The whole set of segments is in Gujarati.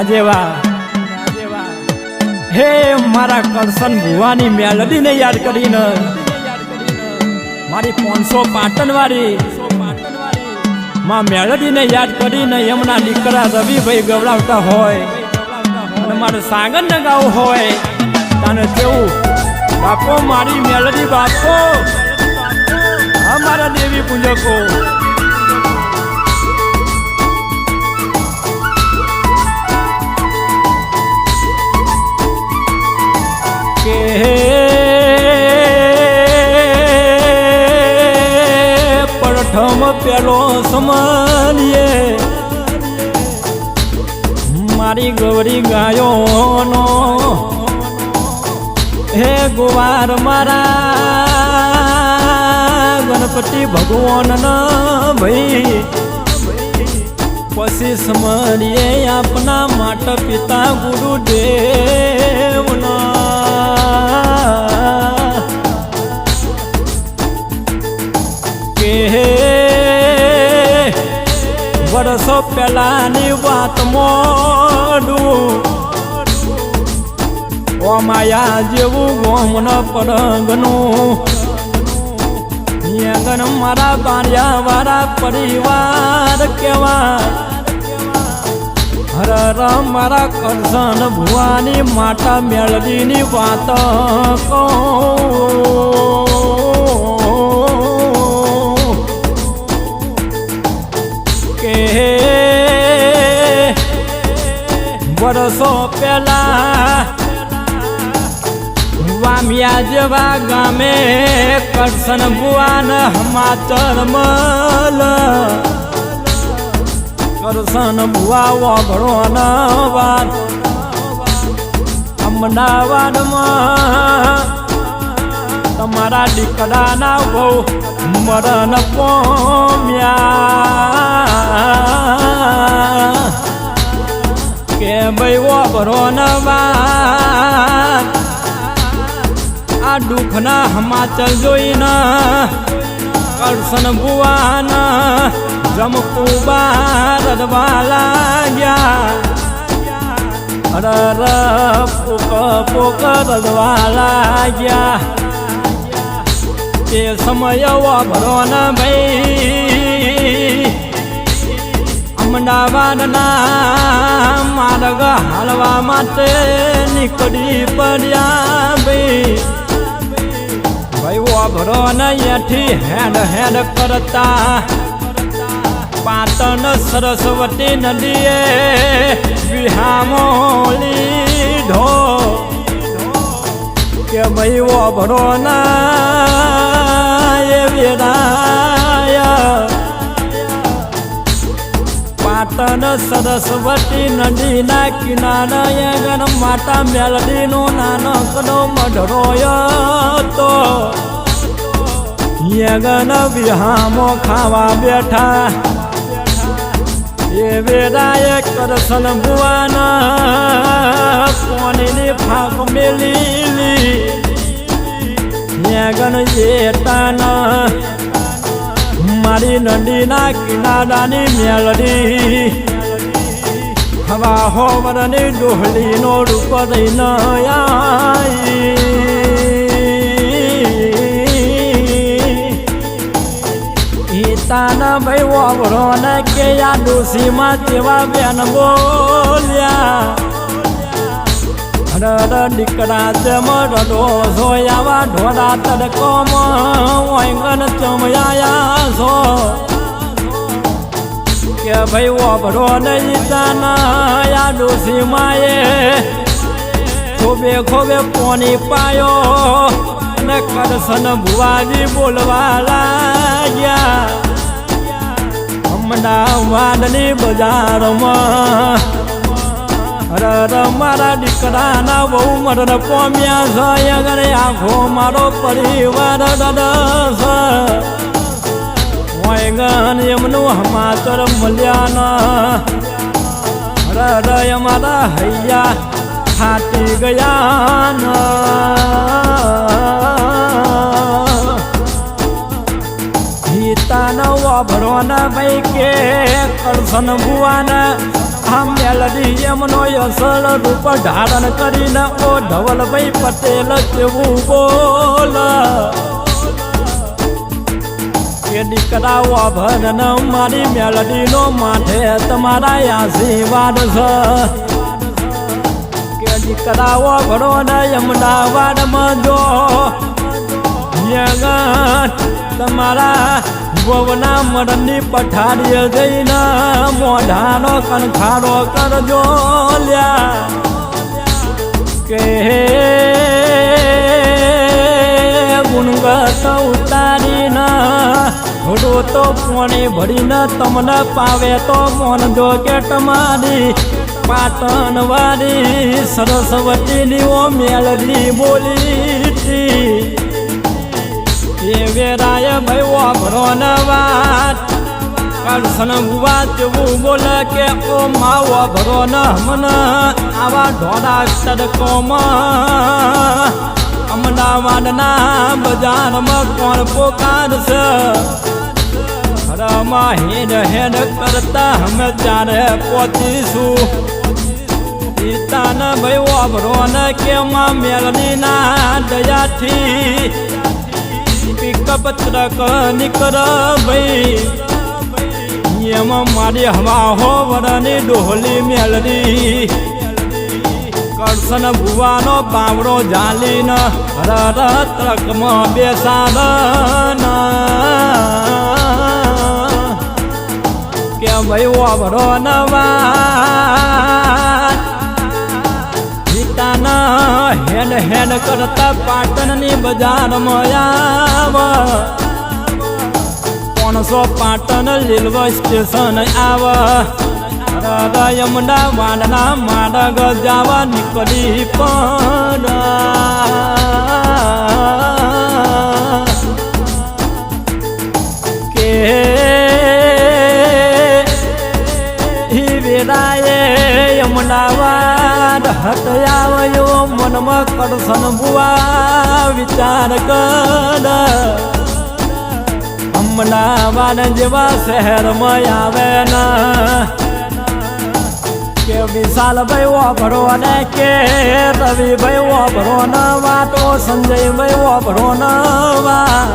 જેવા હે મારા કરશન ભુવાની મેલડી ને યાદ કરીને મારી 500 પાટણ વાળી માં મેલડી ને યાદ કરીને એમના દીકરા રવિભાઈ ગવડાવતા હોય અને મારે સાગર ને ગાવું હોય તને કેવું બાપો મારી મેલડી બાપો અમારા દેવી પૂજકો કે પ્રથમ પેલો સમાનીએ મારી ગૌરી ગાયોનો હે ગુવાર મારા ગણપતિ ભગવાન ભાઈ પછી સમરીએ આપના માતા પિતા ગુરુદેવના કે વર્ષો પહેલાની વાત મોડું ઓ માયા જેવું ગોમન પરગનું યગન મારા બાળિયા વાળા પરિવાર કેવા હર મારા કરશન ભુવાની માતા મેળવીની વાત કે વર્ષો પહેલા વામિયા જેવા ગામે કરશન ભુવાન હમાચર મલ કરશન ભુવા વગડો ન વાત અમદાવાદમાં તમારા દીકરાના બહુ મરણ પોમ્યા કે ભાઈ વગડો ન વાત આ દુઃખના હમાચલ જોઈને કરશન ભુવાન જમકુબા રડવા લાગ્યા અરર પોક પોક રડવા લાગ્યા તે સમય વાભરો ન ભાઈ અમદાવાદના માર્ગ હાલવા માટે નીકળી પડ્યા ભાઈ વાભરો ન એથી હેડ હેડ કરતા પાટણ સરસ્વતી નદીએ વિહામો લીધો કે ભાઈ વાભરો ના એ વેરાય પાટણ સરસ્વતી નદીના કિનારે ગણ માતા મેલડીનો નાનકડો મઢરોયો તો યગન વિહામો ખાવા બેઠા એ વેરાય કરશન ભુવાના કોની ફાક મેલી યગન જેતાના મારી નદીના કિનારાની મેલડી હવા હોવરની ડોહલીનો રૂપ દઈને આવી તાના ભાઈ વાવરો ને કે યા ડોસીમાં તેવા બેન બોલ્યા રડ દીકરા તેમ રડો જોયાવા ઢોરા તડકોમાં ઓંગન ચમયાયા છો કે ભાઈ વાવરો ને તાના યા ડોસીમાં એ ખોબે ખોબે પોની પાયો ને કરશન ભુવાજી બોલવા લાગ્યા અમદાવાદની બજારમાં હર મારા દીકરાના બહુ મરણ પોમ્યા છે અગરે આખો મારો પરિવાર દડસ ગન એમનું હમાચર મળ્યા હર અમારા હૈયા ફાટી ગયા ગીતાના વાભરોના ભાઈ કે કરશન ભુવાના આ મેલડી એમનો અસલ રૂપ ધારણ કરીને ઓ ધવલભાઈ પટેલ કેવું બોલ કે દીકરાઓ ભરન મારી મેલડીનો માથે તમારા આશીર્વાદ છે કે દીકરાઓ ભરો ને અમદાવાદમાં જો તમારા ગોવના મરણની પઠારીએ જઈને મોઢાનો કણખારો કરજો લ્યા કે ગુણગત ઉતારીને થોડો તો પાણી ભરીને તમને પાવે તો મોનજો કે તમારી પાટણવાળી સરસ્વતીની ઓ મેલડી બોલી એ વેરાય ભાઈ વાપરો ને વાત કરશન બુવા જેવું બોલે કે ઓ મા વાપરો ને મને આવા ઢોળા તડકોમાં અમદાવાદના બજારમાં કોણ પોકારશે હરમાં હેડ હેડ કરતા અમે ચારે પહોંચીશું પિતાને ભાઈ વાપરો ને કે માં મેલડીના દયાથી પિકઅપ ટ્રક નીકળ ભાઈ એમાં મારી હવા હો વરની ડોહલી મેલડી કરશન ભુવાનો બાવડો જાલીને ટ્રકમાં બેસાડ કે ભાઈ વાવડો નવા ગીતાના હેડ હેડ કરતા પાટણની બજારમાં આવ 500 પાટણ રેલવે સ્ટેશન આવ અમદાવાદના માર્ગ જવા નીકળી પણ કે વેરાએ અમદાવાદ હટ આવ્યો મનમાં કરશન બુવા વિચાર કર અમદાવાદ જેવા શહેરમાં આવે ના કે વિશાલભાઈ વાપરો ને કે રવિભાઈ વાપરો નવા તો સંજયભાઈ વાપરો નવા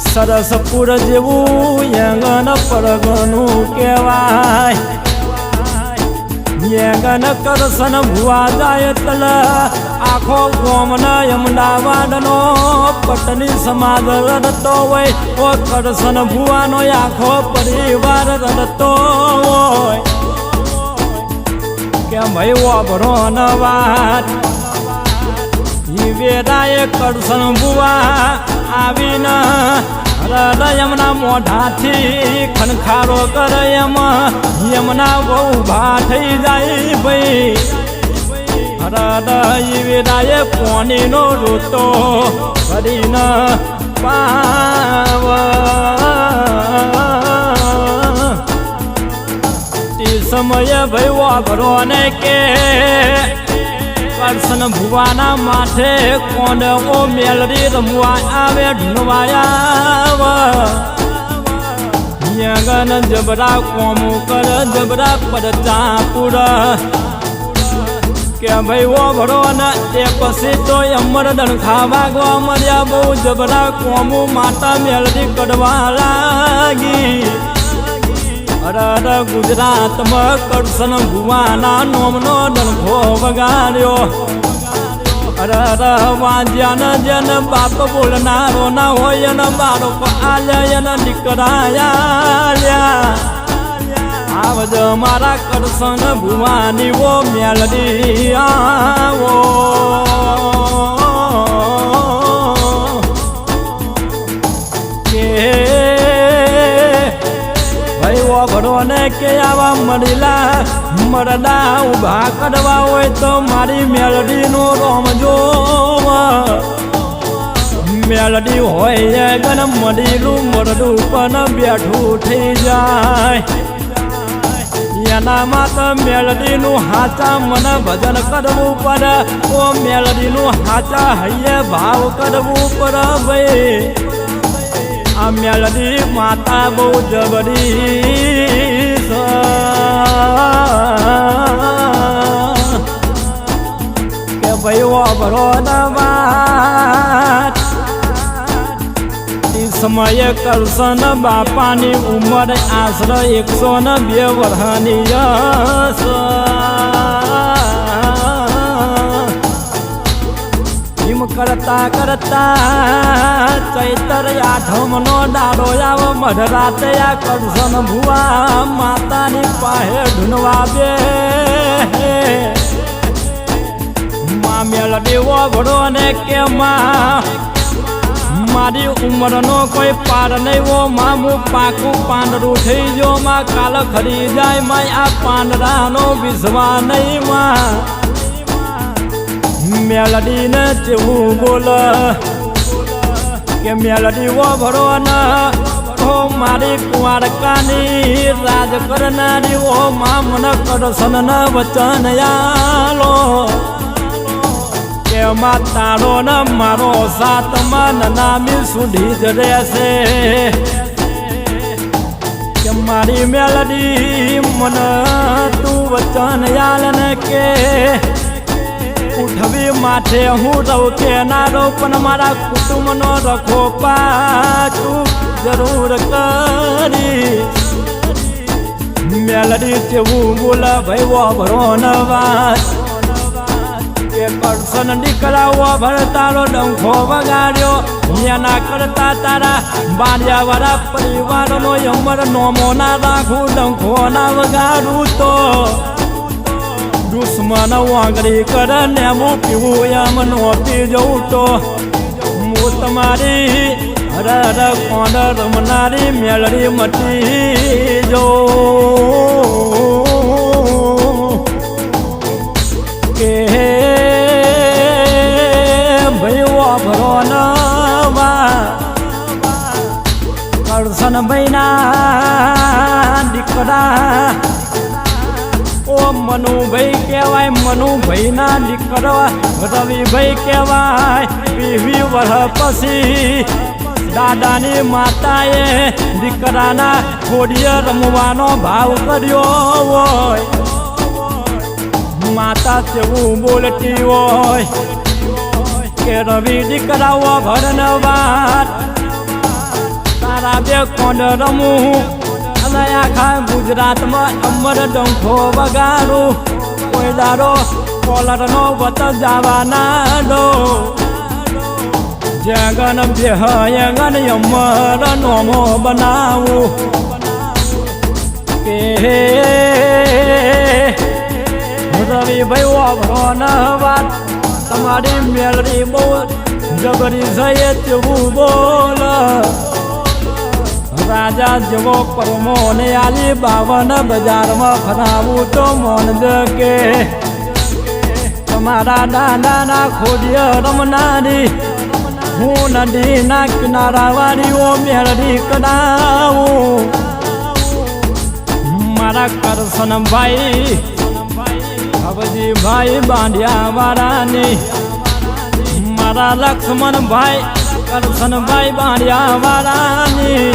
સરસપુર જેવું યંગન પરગનું કહેવાય યંગન કરશન ભુવા જાય તલ આખો ગામના અમદાવાદનો પટની સમાજ રડતો હોય ઓ કરશન ભુવાનો આખો પરિવાર રડતો હોય કે ભાઈ વાપરો ન વાત વેરાએ કરશન ભુવા આવીને હૃદયમના મોઢાથી ખનખારો કરે એમના બહુ ભા થઈ જાય ભાઈ હૃદય વેરાએ પાણીનો રોતો કરીને પાવ તે સમયે ભાઈ વાપરો ને કે કરશન ભુવાના માથે કોણ ઓ મેલડી રમવા આવે ઢૂંઢવાયા યંગન જબરા કોમો કર જબરા પડતા પૂરા કે ભાઈ ઓ ભરો ને એ પછી તો અમરદન ખાવા ગો મર્યા બહુ જબરા કોમો માતા મેલડી કડવા લાગી અરર ગુજરાતમાં કરશન ભુવાના નોમનો ડંખો વગાડ્યો અરર વાંજ્યાન જન બાપ બોલનારો ના હોય ને બાળક આલ્યા ને દીકરાયા આવજ મારા કરશન ભુવાની ઓ મેલડી આવો કે ભરો ને કે આવા મળેલા મરડા ઉભા કરવા હોય તો મારી મેલડીનો રોમજો મેલડી હોય ગન મળેલું મરડું પણ બેઠું થઈ જાય એના માટે મેલડીનું હાચા મને ભજન કરવું પડે ઓ મેલડીનું હાચા હૈયે ભાવ કરવું પડે ભાઈ આ મેલડી માતા બહુ જબરી છે કે ભાઈ વાભરો ના વાત સમયે કરશન બાપાની ઉંમર આશરે 102 વર્ષની હિમ કરતા કરતા ચૈતર આઠમનો દાડો આવો મધરાતે આ કરશન ભુવા માતાની પાસે ઢૂંઢવા બે માં મેળડી વાભરો ને કે મારી ઉંમરનો કોઈ પાર નહીં વો મામું પાકું પાંદડું થઈ જો માં કાલ ખરી જાય માં આ પાંદડાનો વિશ્વા નહીં માં મેલડીને જેવું બોલ કે મેલડી વાભરો ને ઓ મારી કુંવારકાની રાજ કરનારી ઓ માં મને કરશન ન વચન આલો એમાં તારો ને મારો સાતમાં નામી સુધી જ રહેશે કે મારી મેલડી મને તું વચન યાલ ને કે ઉઠવી માથે હું રહું કે ના રહું પણ મારા કુટુંબનો રખો પાછું જરૂર કરી મેલડી જેવું બોલે ભાઈ વાભરો ન વાત કરશન દીકરાઓ ભરતારો ડંખો વગાડ્યો એના કરતા તારા બાળ્યા વાળા પરિવારનો અમર નોમો ના રાખું ડંખો ના વગાડું તો દુશ્મન વાંગડી કરે ને હું પીવું એમ નો પી જવું તો હું તમારી હર કોણ રમનારી મેળડી મટી જો કે કરશન ભાઈના દીકરા ઓ મનુભાઈ કહેવાય મનુભાઈના દીકરા રવિભાઈ કહેવાય 20 વર્ષ પછી દાદાની માતાએ દીકરાના ઘોડીએ રમવાનો ભાવ કર્યો હોય માતા જેવું બોલતી હોય કે રવિ દીકરાઓ ભરન વાત તારા બે કોણ રમું અને આખા ગુજરાતમાં અમર ડંખો વગાડું કોઈ દારો કોલરનો વત જવાના દો જગન બેહયગન અમર નોમો બનાવું કે રવિભાઈ વાભરો ન વાત તમારી મેળડી બહુ જબરી જઈએ તેવું બોલ રાજા જેવો પરમો ને આલી 52 બજારમાં ફરાવું તો મોન કે તમારા દાદાના ખોડીએ રમનારી હું નદીના કિનારા વાળીઓ મેળડી કડાવું મારા કરશનભાઈ અબજીભાઈ બાંધિયા વાળાની મારા લક્ષ્મણભાઈ કરશનભાઈ બાંધિયા વાળાની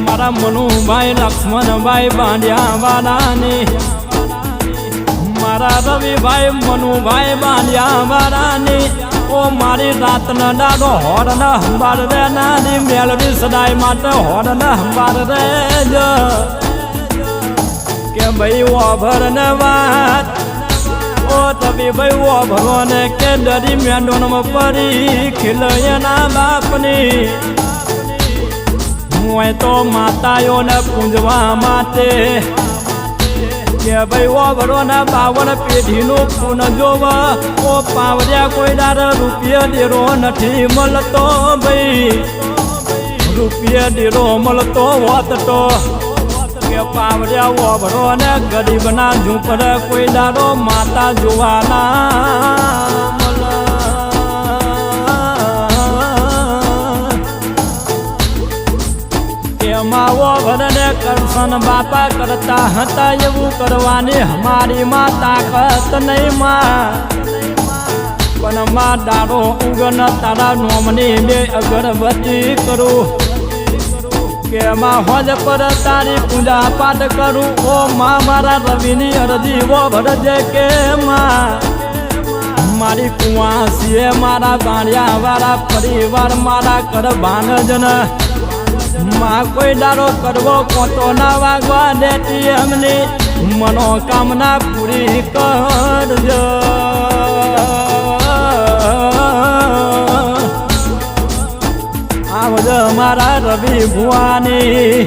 મારા મનુભાઈ લક્ષ્મણભાઈ બાંધિયા વાળાની મારા રવિભાઈ મનુભાઈ બાંધિયા વાળાની ઓ મારી રાતના દાડો હોડ ન સંભાળ રે નાની મેળવી સદાય માટે હોડ ન સંભાળ રે કે ભાઈ વાભર ને વાત ઓ તબી ભાઈ વાભરો ને કે ડરી મેંડોનમાં પડી ખીલયના બાપની હું તો માતાઓને પૂંજવા માટે કે ભાઈ વાભરો ના 52 પેઢીનું પૂન જોવા ઓ પાવર્યા કોઈ દાર રૂપિયા દેરો નથી મળતો ભાઈ રૂપિયા દેરો મળતો હોત તો કે પાવર્યા વાભરો ને ગરીબના ઝૂંપડે કોઈ દાડો માતા જોવાના એમાં વાભરને કરશન બાપા કરતા હતા એવું કરવાની અમારી માં તાકાત નહીં માં પણ માં દાડો ઉગન તારા નોમની બે અગરબત્તી કરું કે માં હોજ પર તારી પૂજા પાઠ કરું ઓ માં મારા રવિની અરજી વો ભરજે કે માં મારી કુવાસીએ મારા બાણિયા વાળા પરિવાર મારા કર ભાનજન માં કોઈ દારો કરવો કોતો ના વાગવા દેતી એમની મનોકામના પૂરી કરજો આવજો મારા રવિ ભુવાની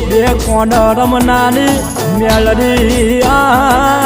બે કોણ રમનાની મેળડી આ